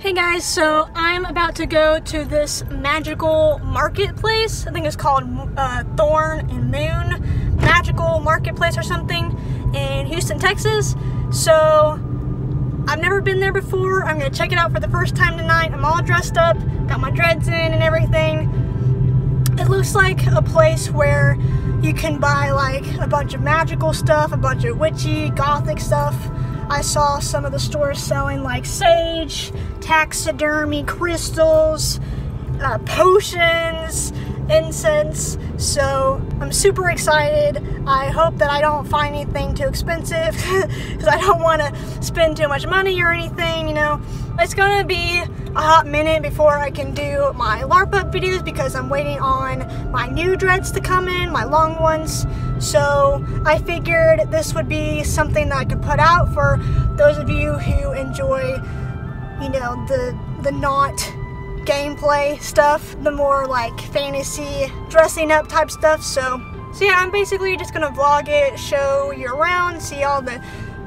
Hey guys, so I'm about to go to this magical marketplace. I think it's called Thorn and Moon Magical Marketplace or something in Houston, Texas. So I've never been there before. I'm gonna check it out for the first time tonight. I'm all dressed up, got my dreads in and everything. It looks like a place where you can buy like a bunch of magical stuff, a bunch of witchy, gothic stuff. I saw some of the stores selling like sage, taxidermy, crystals, potions, incense. So I'm super excited. I hope that I don't find anything too expensive because I don't want to spend too much money or anything, you know. It's gonna be a hot minute before I can do my LARP up videos because I'm waiting on my new dreads to come in, my long ones. So I figured this would be something that I could put out for those of you who enjoy, you know, the not gameplay stuff, the more like fantasy dressing up type stuff. So yeah, I'm basically just gonna vlog it, show you around, see all the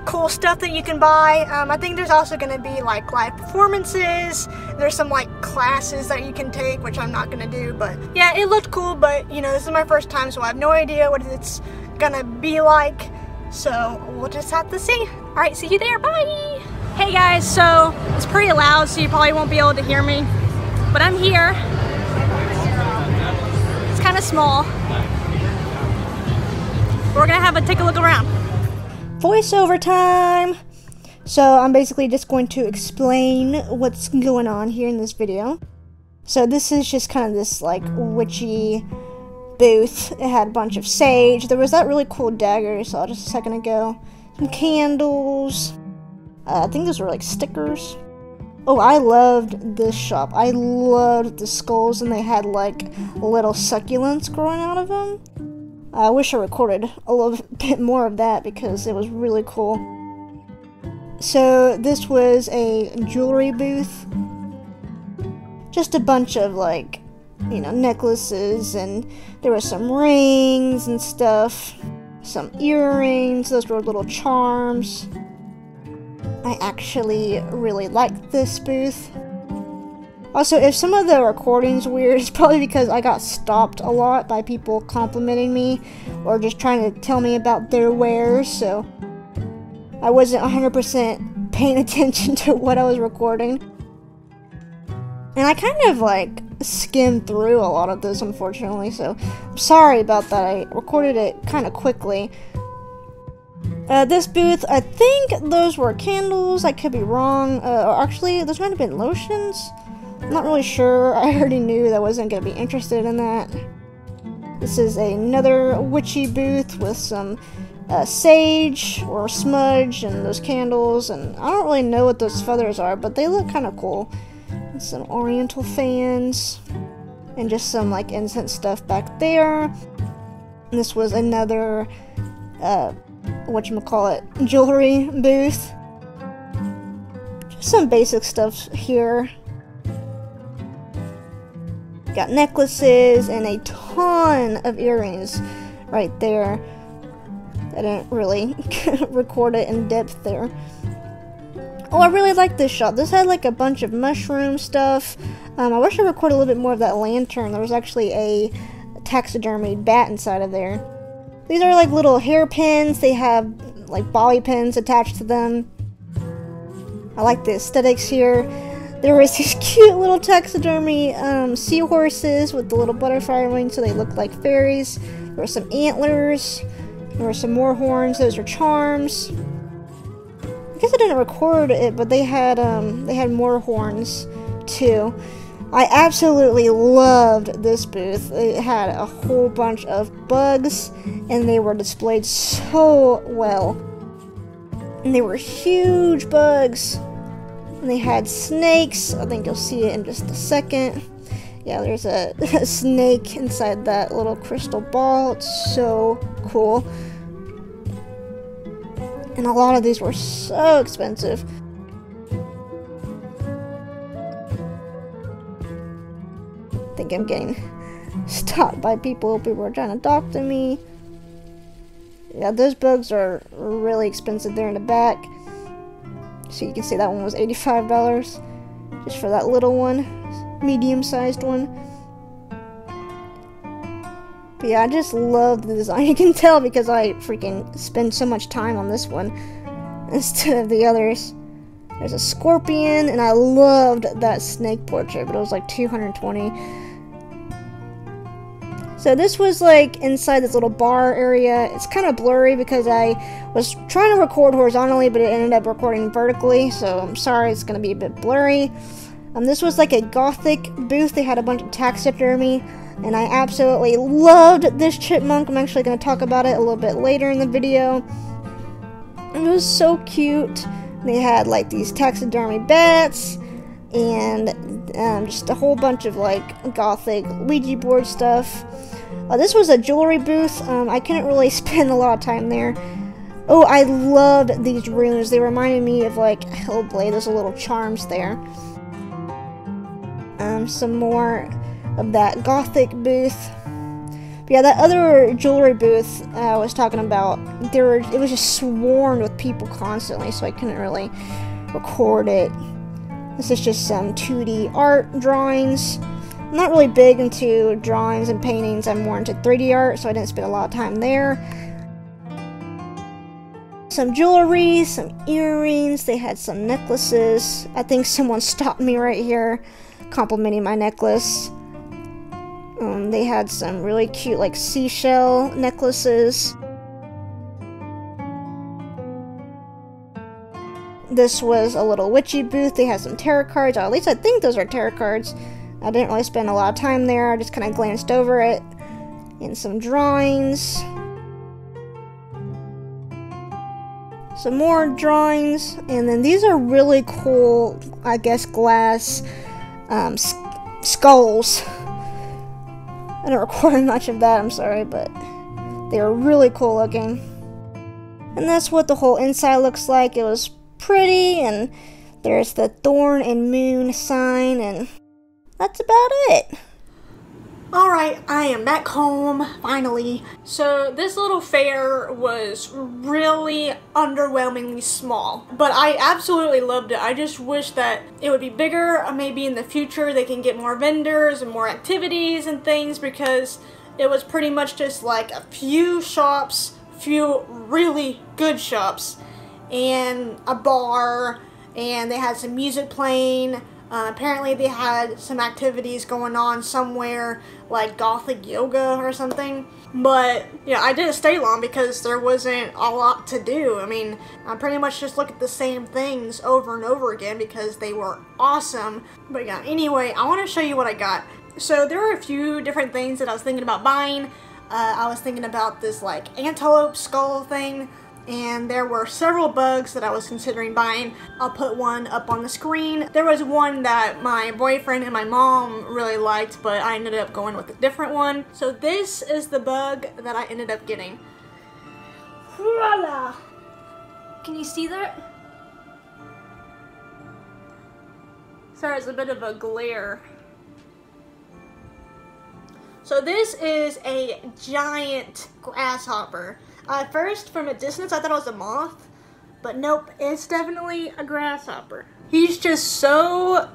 cool stuff that you can buy. I think there's also going to be like live performances. There's some like classes that you can take, which I'm not going to do, but yeah, it looked cool. But you know, this is my first time, so I have no idea what it's going to be like, so we'll just have to see. All right, see you there, bye. Hey guys, so it's pretty loud, so you probably won't be able to hear me, but I'm here. It's kind of small. We're gonna take a look around. Voiceover time! So I'm basically just going to explain what's going on here in this video. So this is just kind of this like witchy booth. It had a bunch of sage. There was that really cool dagger I saw just a second ago. Some candles. I think those were like stickers. Oh, I loved this shop. I loved the skulls, and they had like little succulents growing out of them. I wish I recorded a little bit more of that because it was really cool. So this was a jewelry booth. Just a bunch of like, you know, necklaces, and there were some rings and stuff. Some earrings, those were little charms. I actually really liked this booth. Also, if some of the recording's weird, it's probably because I got stopped a lot by people complimenting me or just trying to tell me about their wares, so I wasn't 100% paying attention to what I was recording. And I kind of like skimmed through a lot of this, unfortunately, so I'm sorry about that. I recorded it kind of quickly. This booth, I think those were candles. I could be wrong. Or actually, those might have been lotions. I'm not really sure. I already knew that I wasn't going to be interested in that. This is another witchy booth with some sage or smudge and those candles, and I don't really know what those feathers are, but they look kind of cool. And some oriental fans and just some like incense stuff back there. And this was another whatchamacallit, jewelry booth. Just some basic stuff here. Got necklaces and a ton of earrings right there. I didn't really record it in depth there. Oh, I really like this shop. This had like a bunch of mushroom stuff. I wish I recorded a little bit more of that lantern. There was actually a taxidermied bat inside of there. These are like little hairpins. They have like bobby pins attached to them. I like the aesthetics here. There was these cute little taxidermy seahorses with the little butterfly wings, so they look like fairies. There were some antlers. There were some more horns. Those are charms. I guess I didn't record it, but they had more horns too. I absolutely loved this booth. It had a whole bunch of bugs, and they were displayed so well. And they were huge bugs. And they had snakes. I think you'll see it in just a second. Yeah, there's a snake inside that little crystal ball. It's so cool. And a lot of these were so expensive. I think I'm getting stopped by people. People are trying to talk to me. Yeah, those bugs are really expensive there in the back. So you can see that one was $85. just for that little one, medium-sized one. But yeah, I just love the design. You can tell because I freaking spend so much time on this one instead of the others. There's a scorpion, and I loved that snake portrait, but it was like 220. So this was like inside this little bar area. It's kind of blurry because I was trying to record horizontally, but it ended up recording vertically, so I'm sorry it's going to be a bit blurry. This was like a gothic booth. They had a bunch of taxidermy, and I absolutely loved this chipmunk. I'm actually going to talk about it a little bit later in the video. It was so cute. They had like these taxidermy bats, and just a whole bunch of like gothic Ouija board stuff. This was a jewelry booth. I couldn't really spend a lot of time there. Oh, I loved these runes. They reminded me of like Hellblade. There's a little charms there. Some more of that gothic booth. But yeah, that other jewelry booth I was talking about, it was just swarmed with people constantly, so I couldn't really record it. This is just some 2D art drawings. I'm not really big into drawings and paintings. I'm more into 3D art, so I didn't spend a lot of time there. Some jewelry, some earrings. They had some necklaces. I think someone stopped me right here complimenting my necklace. They had some really cute like seashell necklaces. This was a little witchy booth. They had some tarot cards, or at least I think those are tarot cards. I didn't really spend a lot of time there. I just kind of glanced over it. And some drawings. Some more drawings. And then these are really cool, I guess, glass skulls. I didn't record much of that, I'm sorry, but they were really cool looking. And that's what the whole inside looks like. It was pretty, and there's the Thorn and Moon sign, and that's about it. Alright, I am back home, finally. So this little fair was really underwhelmingly small, but I absolutely loved it. I just wish that it would be bigger. Maybe in the future they can get more vendors and more activities and things, because it was pretty much just like a few shops, few really good shops, and a bar, and they had some music playing. Apparently they had some activities going on somewhere, like gothic yoga or something. But, yeah, I didn't stay long because there wasn't a lot to do. I mean, I pretty much just looked at the same things over and over again because they were awesome. But yeah, anyway, I want to show you what I got. So there were a few different things that I was thinking about buying. I was thinking about this, like, antelope skull thing. And there were several bugs that I was considering buying. I'll put one up on the screen. There was one that my boyfriend and my mom really liked, but I ended up going with a different one. So this is the bug that I ended up getting. Voila! Can you see that? Sorry, it's a bit of a glare. So this is a giant grasshopper. At first, from a distance, I thought it was a moth, but nope, it's definitely a grasshopper. He's just so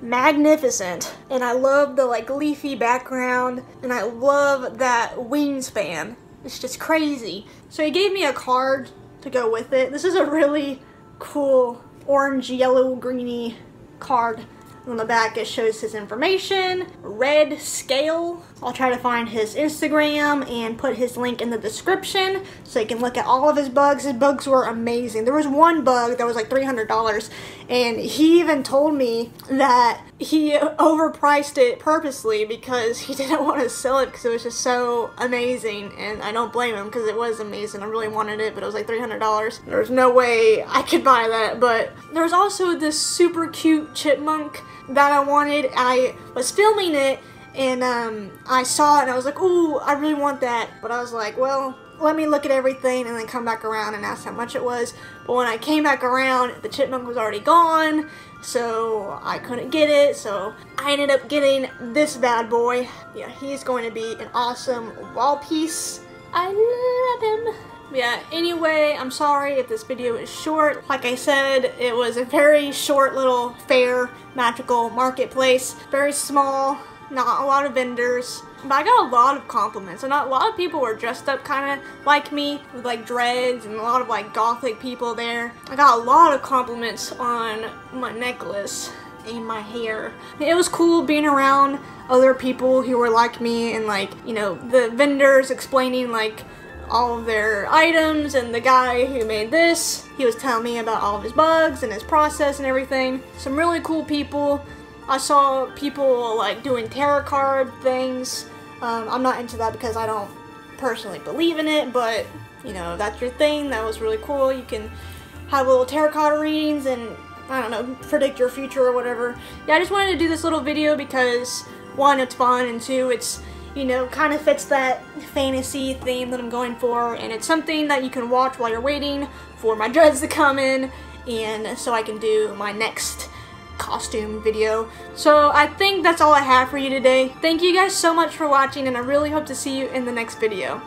magnificent, and I love the like leafy background, and I love that wingspan. It's just crazy. So he gave me a card to go with it. This is a really cool orange, yellow, greeny card. On the back it shows his information, red scale. I'll try to find his Instagram and put his link in the description so you can look at all of his bugs. His bugs were amazing. There was one bug that was like $300, and he even told me that he overpriced it purposely because he didn't want to sell it because it was just so amazing, and I don't blame him because it was amazing. I really wanted it, but it was like $300. There's no way I could buy that. But there's also this super cute chipmunk that I wanted. I was filming it, and I saw it and I was like, ooh, I really want that. But I was like, well, let me look at everything and then come back around and ask how much it was. But when I came back around, the chipmunk was already gone, so I couldn't get it. So I ended up getting this bad boy. Yeah, he's going to be an awesome wall piece. I love him. Yeah, anyway, I'm sorry if this video is short. Like I said, it was a very short little fair, magical marketplace. Very small, not a lot of vendors. But I got a lot of compliments, and a lot of people were dressed up kind of like me, with like dreads, and a lot of like gothic people there. I got a lot of compliments on my necklace and my hair. It was cool being around other people who were like me, and like, you know, the vendors explaining like all of their items, and the guy who made this, he was telling me about all of his bugs and his process and everything. Some really cool people. I saw people like doing tarot card things. I'm not into that because I don't personally believe in it, but you know, that's your thing. That was really cool. You can have little tarot card readings and, I don't know, predict your future or whatever. Yeah, I just wanted to do this little video because, one, it's fun, and two, it's, you know, kind of fits that fantasy theme that I'm going for, and it's something that you can watch while you're waiting for my dreads to come in, and so I can do my next costume video. So I think that's all I have for you today. Thank you guys so much for watching, and I really hope to see you in the next video.